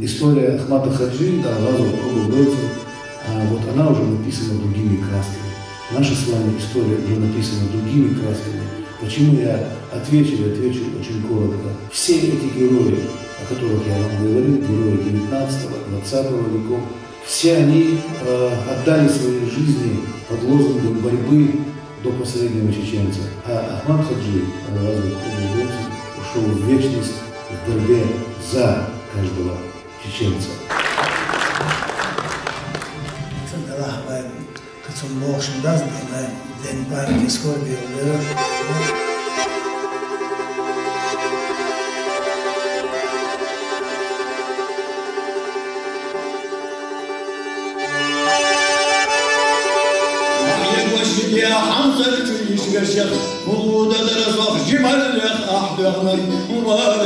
История Ахмата Хаджи, да, Лазарь Кобылдойцев, вот она уже написана другими красками. Наша с вами история уже написана другими красками. Почему я отвечу очень коротко. Все эти герои, о которых я вам говорил, герои 19-20 веков, все они отдали свои жизни под лозунгом борьбы до последнего чеченца. А Ахмат Хаджи, Лазарь Кобылдойцев, ушел в вечность в борьбе за каждого чеченца. يا حمزة الشيخ مودة درس جمال أحد أغنى وما